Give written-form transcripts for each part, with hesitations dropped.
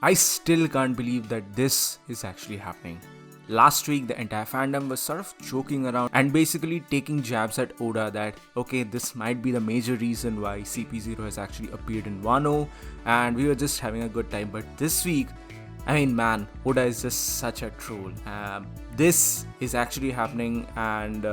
I still can't believe that this is actually happening. Last week, the entire fandom was sort of joking around and basically taking jabs at Oda that, okay, this might be the major reason why CP-0 has actually appeared in Wano, and we were just having a good time. But this week, I mean, man, Oda is just such a troll. This is actually happening, and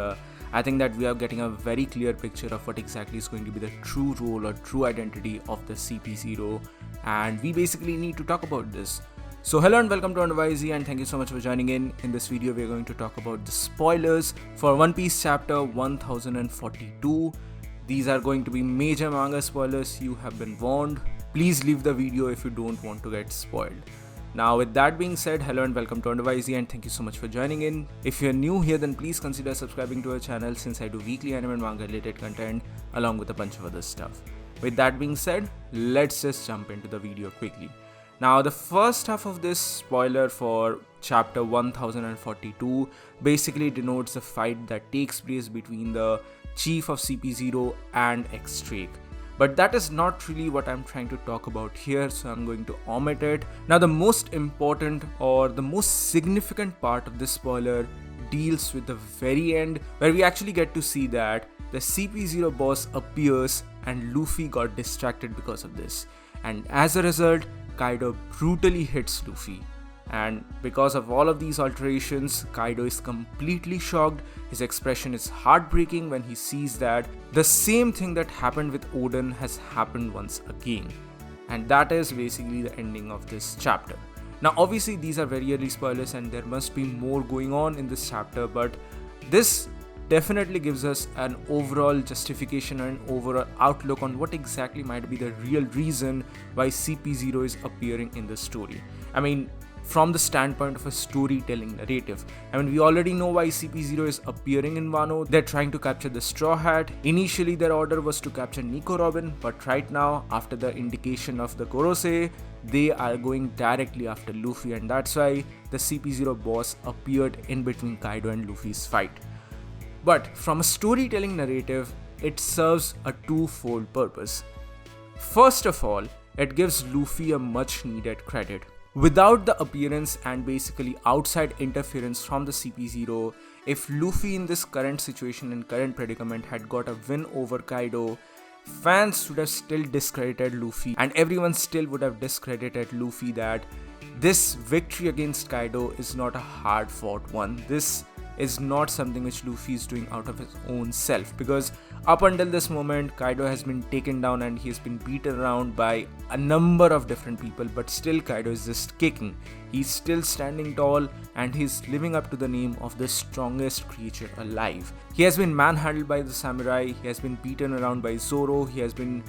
I think that we are getting a very clear picture of what exactly is going to be the true role or true identity of the CP-0, and we basically need to talk about this. So hello and welcome to WhyZ, and thank you so much for joining in. In this video, we are going to talk about the spoilers for One Piece chapter 1042. These are going to be major manga spoilers. You have been warned. Please leave the video if you don't want to get spoiled. Now, with that being said, hello and welcome to WhyZ, and thank you so much for joining in. If you're new here, then please consider subscribing to our channel, since I do weekly anime and manga related content along with a bunch of other stuff. With that being said, let's just jump into the video quickly. Now, the first half of this spoiler for chapter 1042 basically denotes the fight that takes place between the chief of CP-0 and X-Drake. But that is not really what I'm trying to talk about here, so I'm going to omit it. Now, the most important or the most significant part of this spoiler deals with the very end, where we actually get to see that the CP-0 boss appears and Luffy got distracted because of this. And as a result, Kaido brutally hits Luffy. And because of all of these alterations, Kaido is completely shocked. His expression is heartbreaking when he sees that the same thing that happened with Oden has happened once again. And that is basically the ending of this chapter. Now, obviously, these are very early spoilers and there must be more going on in this chapter, but this definitely gives us an overall justification and overall outlook on what exactly might be the real reason why CP-0 is appearing in the story. I mean, from the standpoint of a storytelling narrative. I mean, we already know why CP-0 is appearing in Wano. They're trying to capture the Straw Hat. Initially, their order was to capture Nico Robin, but right now, after the indication of the Gorosei, they are going directly after Luffy, and that's why the CP-0 boss appeared in between Kaido and Luffy's fight. But from a storytelling narrative, it serves a twofold purpose. First of all, it gives Luffy a much needed credit. Without the appearance and basically outside interference from the CP-0, if Luffy in this current situation and current predicament had got a win over Kaido, fans would have still discredited Luffy, and everyone still would have discredited Luffy that this victory against Kaido is not a hard fought one. This is not something which Luffy is doing out of his own self, because up until this moment, Kaido has been taken down and he has been beaten around by a number of different people, but still Kaido is just kicking. He's still standing tall and he's living up to the name of the strongest creature alive. He has been manhandled by the samurai, he has been beaten around by Zoro, he has been,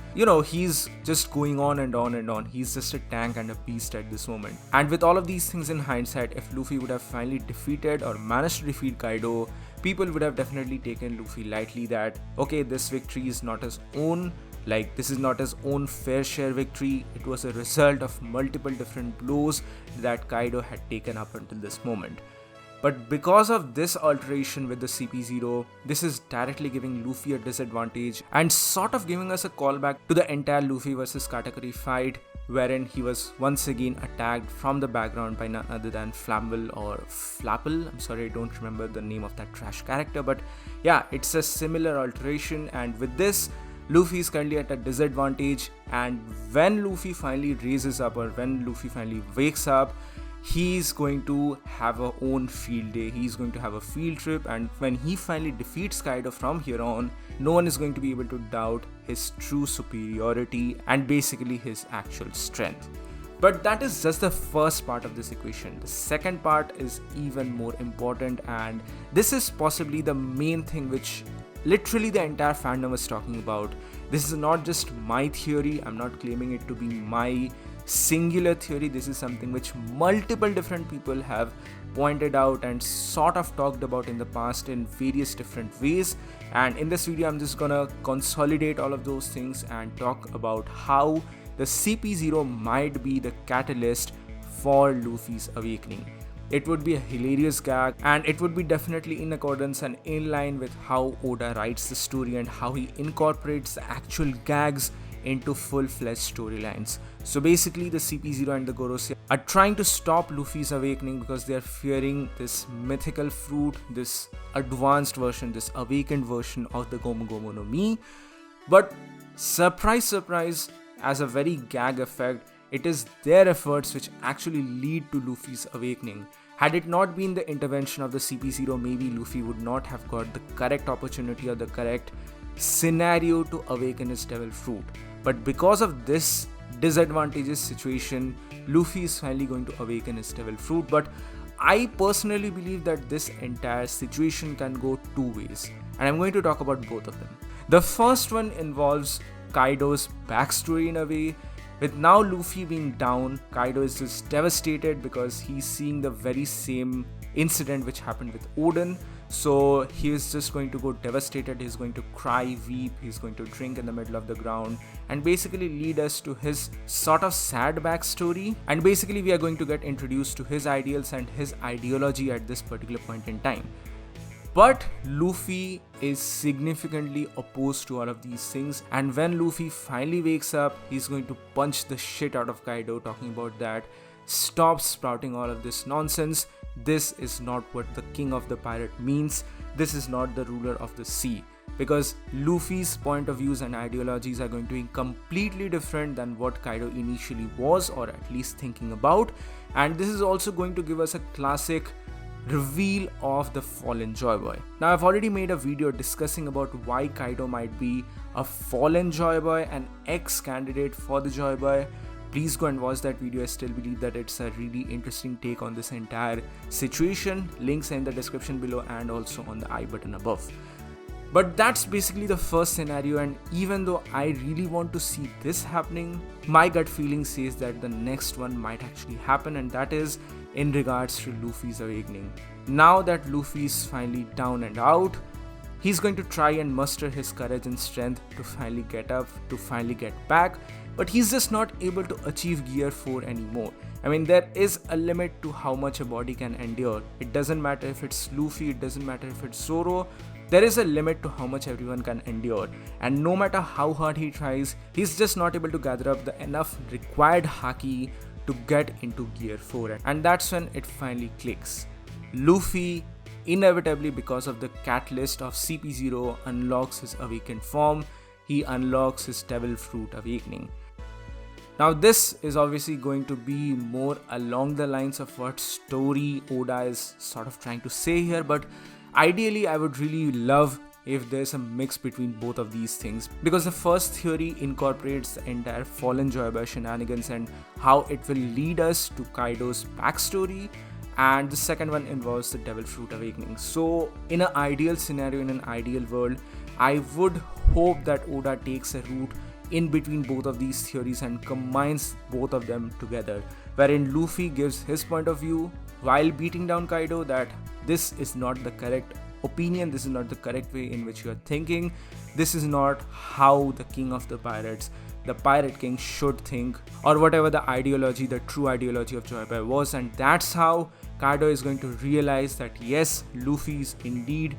he's just going on and on and on. He's just a tank and a beast at this moment. And with all of these things in hindsight, if Luffy would have finally defeated or managed to defeat Kaido, people would have definitely taken Luffy lightly that, okay, this victory is not his own, like this is not his own fair share victory, it was a result of multiple different blows that Kaido had taken up until this moment. But because of this alteration with the CP-0, this is directly giving Luffy a disadvantage and sort of giving us a callback to the entire Luffy versus Katakuri fight, wherein he was once again attacked from the background by none other than Flamble or Flapple. I'm sorry, I don't remember the name of that trash character, but yeah, it's a similar alteration, and with this, Luffy is currently at a disadvantage, and when Luffy finally raises up or when Luffy finally wakes up, he's going to have a own field day. He's going to have a field trip, and when he finally defeats Kaido from here on, no one is going to be able to doubt his true superiority and basically his actual strength. But that is just the first part of this equation. The second part is even more important, and this is possibly the main thing which literally the entire fandom is talking about. This is not just my theory. I'm not claiming it to be my singular theory. This is something which multiple different people have pointed out and sort of talked about in the past in various different ways, and in this video I'm just gonna consolidate all of those things and talk about how the CP-0 might be the catalyst for Luffy's awakening. It would be a hilarious gag, and it would be definitely in accordance and in line with how Oda writes the story and how he incorporates the actual gags into full-fledged storylines. So basically the CP-0 and the Gorosei are trying to stop Luffy's awakening because they are fearing this mythical fruit, this advanced version, this awakened version of the Gomu Gomu no Mi. But surprise, surprise, as a very gag effect, it is their efforts which actually lead to Luffy's awakening. Had it not been the intervention of the CP-0, maybe Luffy would not have got the correct opportunity or the correct scenario to awaken his devil fruit. But because of this disadvantageous situation, Luffy is finally going to awaken his devil fruit. But I personally believe that this entire situation can go two ways, and I'm going to talk about both of them. The first one involves Kaido's backstory in a way. With now Luffy being down, Kaido is just devastated because he's seeing the very same incident which happened with Oden. So he is just going to go devastated, he's going to cry, weep, he's going to drink in the middle of the ground and basically lead us to his sort of sad backstory. And basically we are going to get introduced to his ideals and his ideology at this particular point in time. But Luffy is significantly opposed to all of these things, and when Luffy finally wakes up, he's going to punch the shit out of Kaido, talking about that, stop sprouting all of this nonsense. This is not what the king of the pirate means. This is not the ruler of the sea. Because Luffy's point of views and ideologies are going to be completely different than what Kaido initially was, or at least thinking about. And this is also going to give us a classic reveal of the fallen Joy Boy. Now I've already made a video discussing about why Kaido might be a fallen Joy Boy, an ex-candidate for the Joy Boy. Please go and watch that video. I still believe that it's a really interesting take on this entire situation. Links are in the description below and also on the I button above. But that's basically the first scenario, and even though I really want to see this happening, my gut feeling says that the next one might actually happen, and that is in regards to Luffy's awakening. Now that Luffy is finally down and out, he's going to try and muster his courage and strength to finally get up, to finally get back, but he's just not able to achieve Gear 4 anymore. I mean, there is a limit to how much a body can endure. It doesn't matter if it's Luffy, it doesn't matter if it's Zoro. There is a limit to how much everyone can endure, and no matter how hard he tries, he's just not able to gather up the enough required haki to get into Gear 4, and that's when it finally clicks. Luffy, inevitably because of the catalyst of CP-0, unlocks his awakened form. He unlocks his Devil Fruit awakening. Now this is obviously going to be more along the lines of what story Oda is sort of trying to say here, but ideally I would really love if there's a mix between both of these things, because the first theory incorporates the entire Fallen Joy Boy shenanigans and how it will lead us to Kaido's backstory, and the second one involves the Devil Fruit awakening. So in an ideal scenario, in an ideal world, I would hope that Oda takes a route in between both of these theories and combines both of them together, wherein Luffy gives his point of view while beating down Kaido that this is not the correct opinion, this is not the correct way in which you are thinking, this is not how the king of the pirates, the pirate king, should think, or whatever the ideology, the true ideology of Joy Boy was. And that's how Kaido is going to realize that yes, Luffy is indeed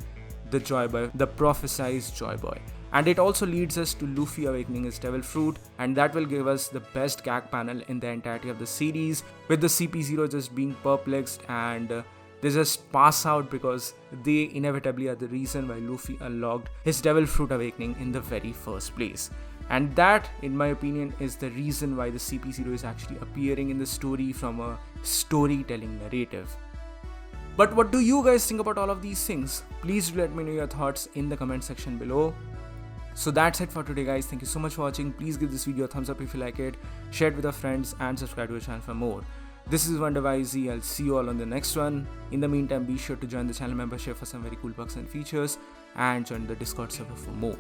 the Joy Boy, the prophesized Joy Boy. And it also leads us to Luffy awakening his Devil Fruit, and that will give us the best gag panel in the entirety of the series, with the CP-0 just being perplexed and they just pass out because they inevitably are the reason why Luffy unlocked his Devil Fruit awakening in the very first place. And that, in my opinion, is the reason why the CP-0 is actually appearing in the story from a storytelling narrative. But what do you guys think about all of these things? Please do let me know your thoughts in the comment section below. So that's it for today, guys. Thank you so much for watching. Please give this video a thumbs up if you like it, share it with your friends, and subscribe to the channel for more. This is WhyZ. I'll see you all on the next one. In the meantime, be sure to join the channel membership for some very cool perks and features, and join the Discord server for more.